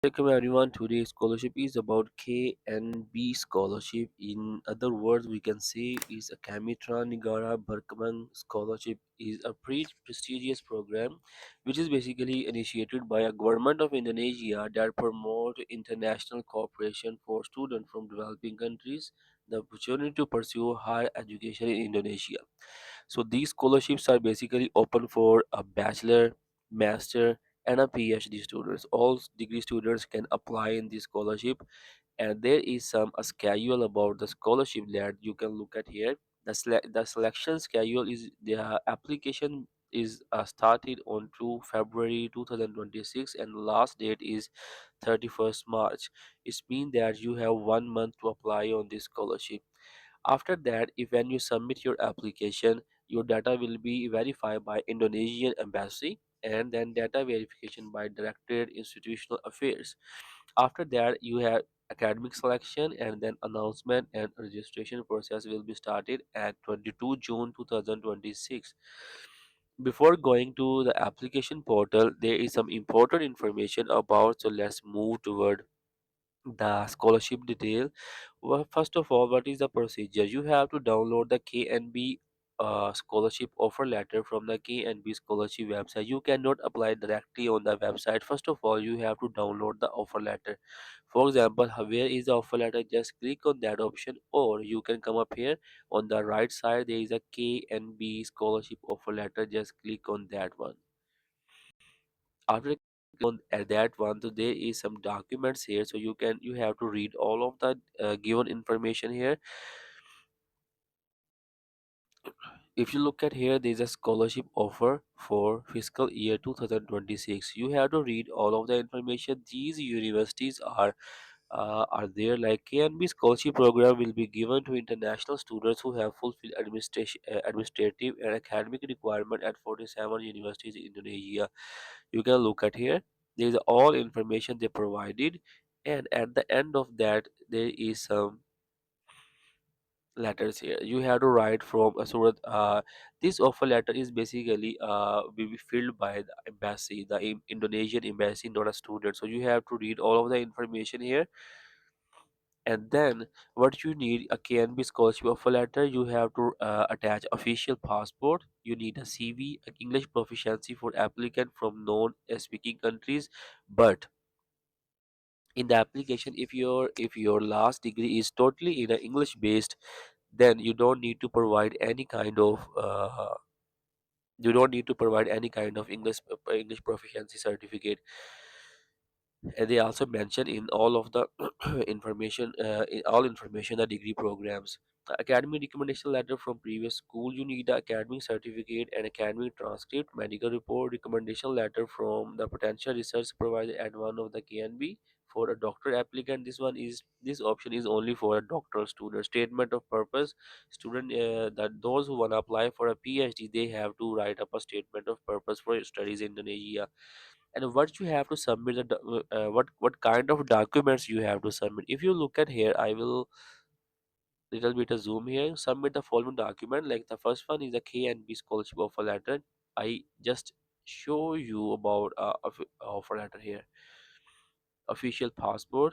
Welcome everyone. Today's scholarship is about KNB Scholarship. In other words, we can say is a Kamitra Nigara Berkman Scholarship is a prestigious program which is basically initiated by a government of Indonesia that promote international cooperation for students from developing countries the opportunity to pursue higher education in Indonesia. So these scholarships are basically open for a bachelor, master, and a PhD students. All degree students can apply in this scholarship, and there is some a schedule about the scholarship that you can look at here. The selection schedule is the application is started on 2 February 2026 and the last date is 31st March. It means that you have 1 month to apply on this scholarship. After that, if when you submit your application, your data will be verified by Indonesian Embassy and then data verification by Directorate Institutional Affairs. After that, you have academic selection and then announcement and registration process will be started at 22 June 2026. Before going to the application portal, there is some important information about, so let's move toward the scholarship detail. Well, first of all, what is the procedure? You have to download the KNB scholarship offer letter from the KNB scholarship website. You cannot apply directly on the website. First of all, you have to download the offer letter. For example, where is the offer letter? Just click on that option, or you can come up here on the right side. There is a KNB scholarship offer letter. Just click on that one. After on at that one, so there is some documents here, so you have to read all of the given information here. If you look at here, there's a scholarship offer for fiscal year 2026. You have to read all of the information. These universities are there, like KNB scholarship program will be given to international students who have fulfilled administrative and academic requirement at 47 universities in Indonesia. You can look at here. There is all information they provided, and at the end of that, there is some letters here. You have to write from a sort this offer letter is basically will be filled by the embassy, the Indonesian embassy, not a student. So you have to read all of the information here, and then what you need a KNB scholarship offer letter. You have to attach official passport. You need a CV, English proficiency for applicant from non-speaking countries. But in the application, if your last degree is totally in a English based, then you don't need to provide any kind of English proficiency certificate. And they also mention in all of the information, in all information, the degree programs. Academic recommendation letter from previous school. You need the academic certificate and academic transcript, medical report, recommendation letter from the potential research supervisor at one of the KNB. For a doctor applicant, this option is only for a doctoral student. Statement of purpose. Student that those who want to apply for a PhD, they have to write up a statement of purpose for studies in Indonesia. And what you have to submit what kind of documents you have to submit. If you look at here, I will little bit of zoom here. Submit the following document. Like the first one is the KNB scholarship offer letter. I just show you about offer letter here. Official passport.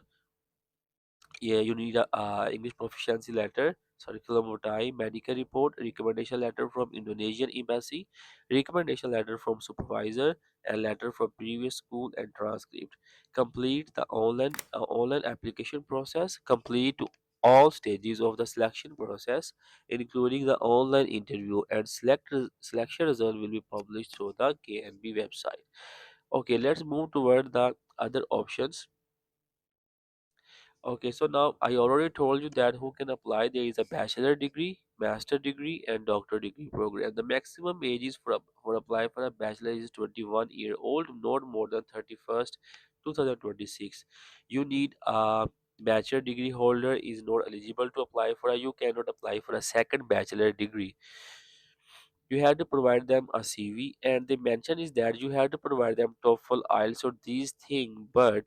Yeah, you need a English proficiency letter, curriculum vitae, medical report, recommendation letter from Indonesian embassy, recommendation letter from supervisor, and letter from previous school and transcript. Complete the online application process. Complete to all stages of the selection process, including the online interview, and selection result will be published through the KNB website. Okay, let's move toward the other options. Okay, so now I already told you that who can apply. There is a bachelor degree, master degree, and doctor degree program. The maximum age is for apply for a bachelor is 21-year old, not more than 31st, 2026. You need a bachelor degree holder is not eligible to apply for a. You cannot apply for a second bachelor degree. You have to provide them a CV, and they mention is that you have to provide them TOEFL, IELTS, or these things, but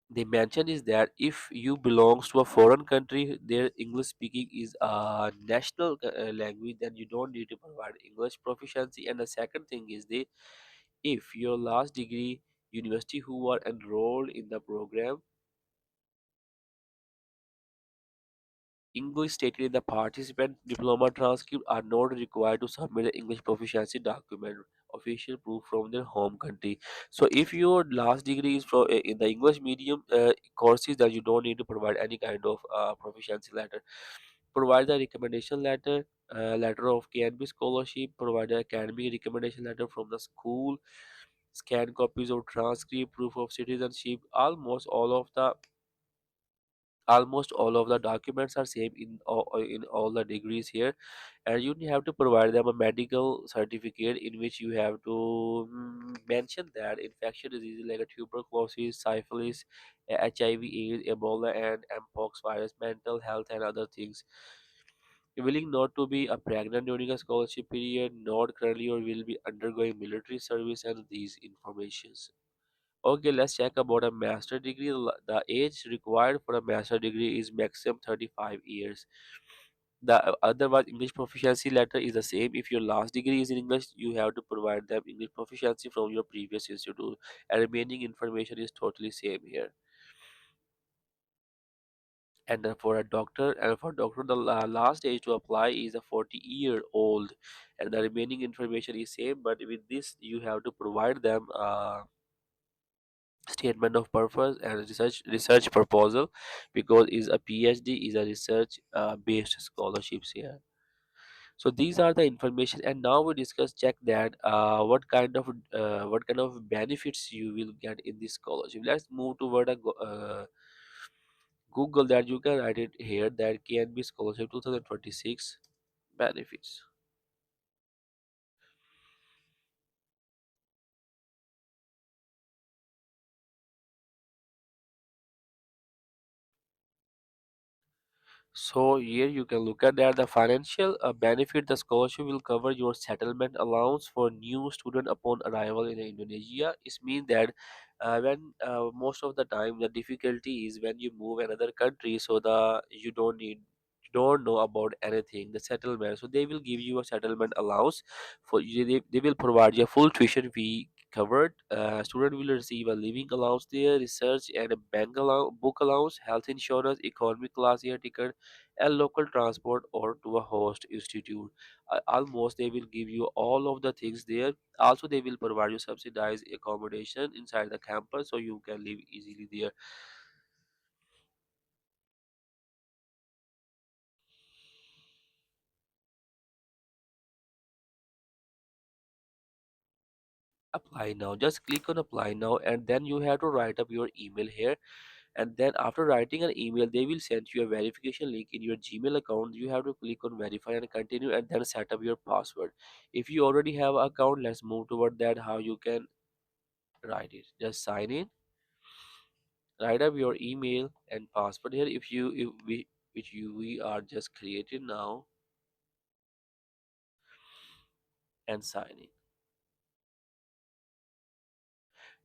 they mention is that if you belongs to a foreign country, their English speaking is a national language, then you don't need to provide English proficiency. And the second thing is they if your last degree university who are enrolled in the program. English stated in the participant diploma transcript are not required to submit an English proficiency document, official proof from their home country. So, if your last degree is from in the English medium courses, then you don't need to provide any kind of proficiency letter. Provide the recommendation letter, letter of KNB scholarship. Provide the academic recommendation letter from the school. Scan copies of transcript, proof of citizenship. Almost all of the documents are same in all the degrees here, and you have to provide them a medical certificate in which you have to mention that infection diseases like a tuberculosis, syphilis, HIV, AIDS, Ebola, and mpox virus, mental health, and other things. Willing not to be a pregnant during a scholarship period, not currently or will be undergoing military service, and these informations. Okay, let's check about a master degree. The age required for a master degree is maximum 35 years. The otherwise English proficiency letter is the same. If your last degree is in English, you have to provide them English proficiency from your previous institute, and remaining information is totally same here. And then for doctor, the last age to apply is a 40-year-old, and the remaining information is same. But with this, you have to provide them. Statement of purpose and research proposal, because is a PhD is a research based scholarships here. So these are the information, and now we discuss check that what kind of benefits you will get in this scholarship. Let's move toward Google that you can write it here that KNB scholarship 2026 benefits. So here you can look at that the financial benefit. The scholarship will cover your settlement allowance for new student upon arrival in Indonesia. It means that when most of the time the difficulty is when you move another country, so the you don't know about anything the settlement. So they will give you a settlement allowance for you. They will provide you a full tuition fee covered. Student will receive a living allowance there, research and a book allowance, health insurance, economic class air ticket, and local transport or to a host institute. Almost they will give you all of the things there. Also, they will provide you subsidized accommodation inside the campus so you can live easily there. Apply now. Just click on apply now, and then you have to write up your email here. And then after writing an email, they will send you a verification link in your Gmail account. You have to click on verify and continue, and then set up your password. If you already have an account, let's move toward that how you can write it. Just sign in, write up your email and password here if we which you we are just created now, and sign in.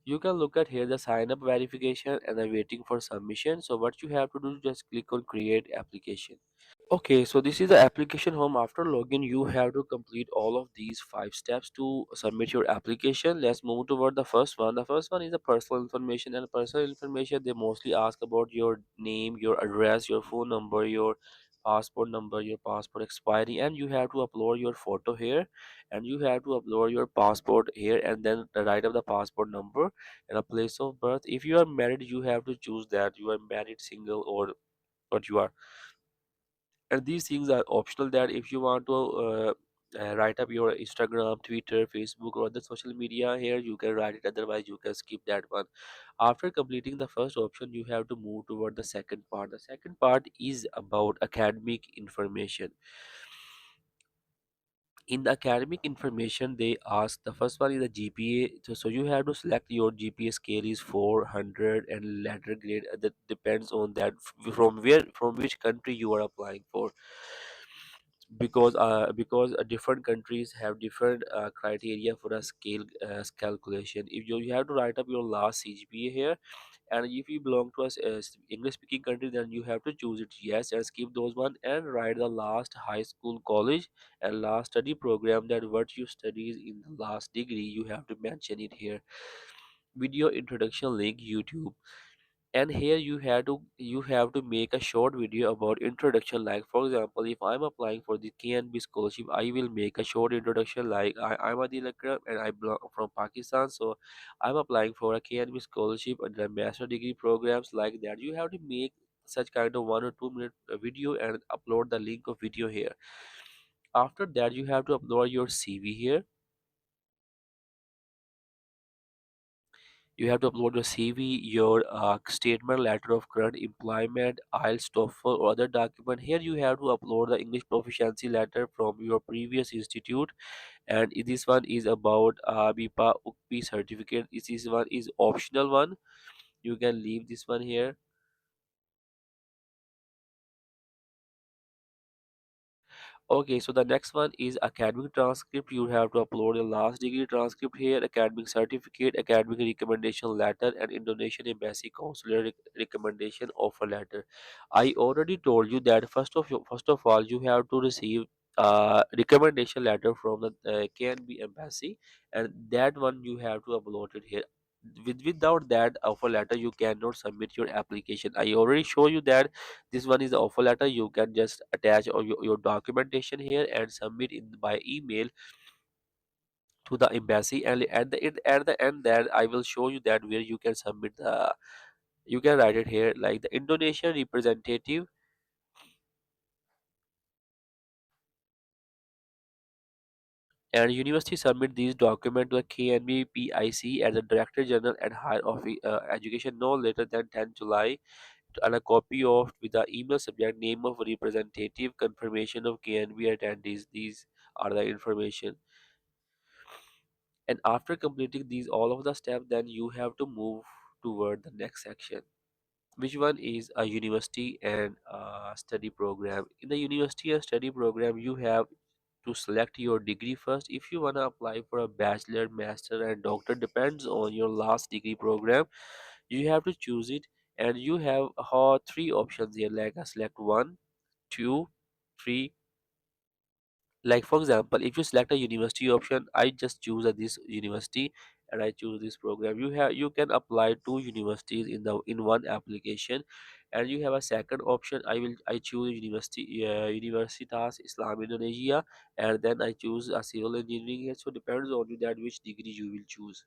You can look at here the sign up verification and the waiting for submission. So what you have to do, just click on create application. Okay, so this is the application home. After login, you have to complete all of these 5 steps to submit your application. Let's move toward the first one. The first one is the personal information, and personal information they mostly ask about your name, your address, your phone number, your passport expiry, and you have to upload your photo here, and you have to upload your passport here, and then write up the passport number and a place of birth. If you are married, you have to choose that you are married, single, or what you are. And these things are optional, that if you want to write up your Instagram, Twitter, Facebook, or other social media here, you can write it, otherwise you can skip that one. After completing the first option, you have to move toward the second part. The second part is about academic information. In the academic information, they ask the first one is the GPA. So you have to select your GPA scale is 400 and letter grade. That depends on that from which country you are applying for, because different countries have different criteria for a scale calculation. If you have to write up your last CGPA here, and if you belong to a English speaking country, then you have to choose it yes and skip those one, and write the last high school, college, and last study program, that what you studies in the last degree you have to mention it here. video introduction link YouTube. And here you have to make a short video about introduction, like for example, if I'm applying for the KNB scholarship, I will make a short introduction like I'm Adil Akram and I belong from Pakistan, so I'm applying for a KNB scholarship and the master degree programs, like that. You have to make such kind of 1 or 2 minute video and upload the link of video here. After that you have to upload your CV here. You have to upload your CV, your statement, letter of current employment, IELTS, TOEFL, or other document. Here you have to upload the English proficiency letter from your previous institute, and this one is about BIPA UKP certificate. This one is optional one. You can leave this one here. Okay, so the next one is academic transcript. You have to upload your last degree transcript here, academic certificate, academic recommendation letter, and Indonesian Embassy consular recommendation offer letter. I already told you that first of all you have to receive recommendation letter from the KNB Embassy, and that one you have to upload it here. Without that offer letter, you cannot submit your application. I already show you that this one is the offer letter. You can just attach all your documentation here and submit it by email to the embassy, and at the end that I will show you that where you can submit the, you can write it here like the Indonesian representative and university submit these document to the KNB PIC as a Director General and Higher Education no later than 10 July, and a copy of with the email subject name of representative, confirmation of KNB attendees. These are the information. And after completing these all of the steps, then you have to move toward the next section, which one is a university and study program. In the university and study program, you have to select your degree first. If you want to apply for a bachelor, master, and doctor, depends on your last degree program, you have to choose it. And you have three options here, like select one, two, three. Like for example, if you select a university option, I just choose this university and I choose this program. You can apply two universities in one application. And you have a second option, I choose university, Universitas Islam Indonesia, and then I choose a civil engineering here. So depends on you that which degree you will choose.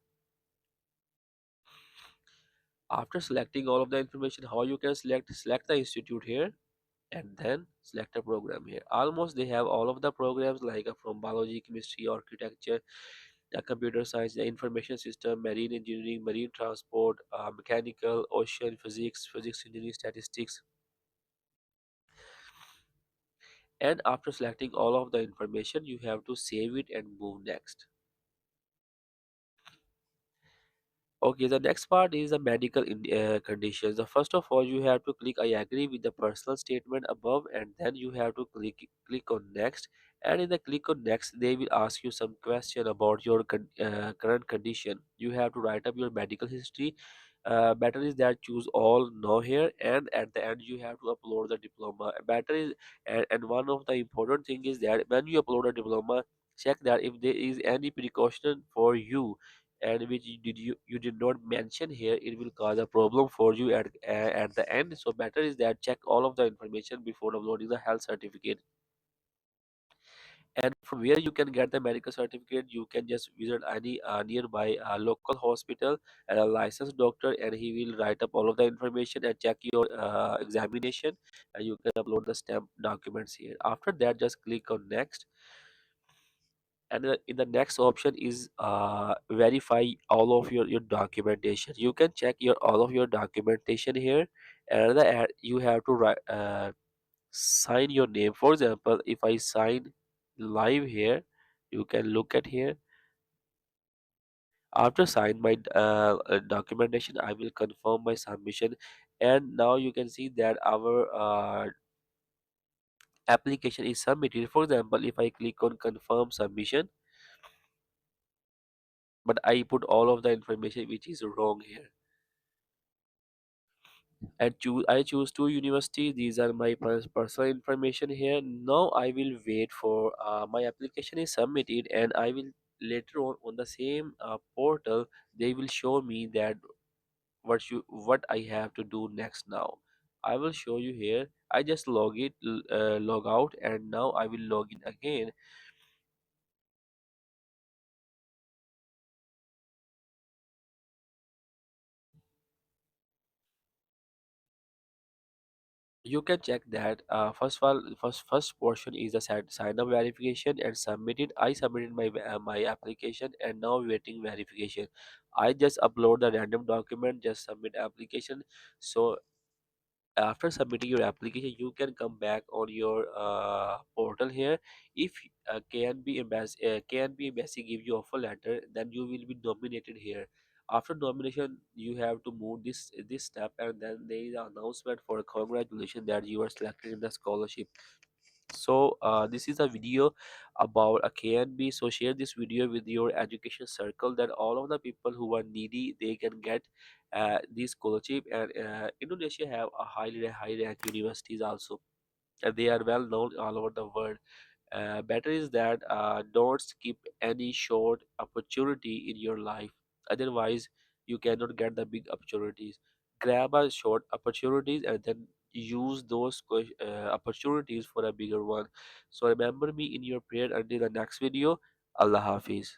After selecting all of the information, how you can select the institute here, and then select a program here. Almost they have all of the programs, like from biology, chemistry, architecture, computer science, the information system, marine engineering, marine transport, mechanical, ocean physics, physics engineering, statistics. And after selecting all of the information, you have to save it and move next. Okay, the next part is the medical conditions. The first of all, you have to click I agree with the personal statement above, and then you have to click on next. And in the click on next, they will ask you some question about your current condition. You have to write up your medical history. Better is that choose all no here, and at the end you have to upload the diploma. Better is, and one of the important thing is that when you upload a diploma, check that if there is any precaution for you and which you did not mention here, it will cause a problem for you at the end. So better is that check all of the information before uploading the health certificate. And from where you can get the medical certificate, you can just visit any nearby local hospital and a licensed doctor, and he will write up all of the information and check your examination, and you can upload the stamp documents here. After that, just click on next. And in the next option is verify all of your documentation. You can check your all of your documentation here, and you have to write, sign your name. For example, if I sign live here, you can look at here. After sign my documentation, I will confirm my submission, and now you can see that our application is submitted. For example, if I click on confirm submission, but I put all of the information which is wrong here, and I choose two universities. These are my personal information here. Now I will wait for my application is submitted, and I will later on the same portal, they will show me that what I have to do next now. I will show you here. I just log out, and now I will log in again. You can check that. First of all, first portion is the sign up verification and submitted. I submitted my application, and now waiting verification. I just upload the random document, just submit application. So after submitting your application, you can come back on your portal here. If KNB embassy give you offer letter, then you will be nominated here. After nomination, you have to move this step, and then there is an announcement for congratulations that you are selected in the scholarship. So this is a video about a KNB. So share this video with your education circle, that all of the people who are needy, they can get this scholarship. And Indonesia have a highly high rank universities also, and they are well known all over the world. Better is that don't skip any short opportunity in your life. Otherwise, you cannot get the big opportunities. Grab a short opportunities and then use those opportunities for a bigger one. So remember me in your prayer until the next video. Allah Hafiz.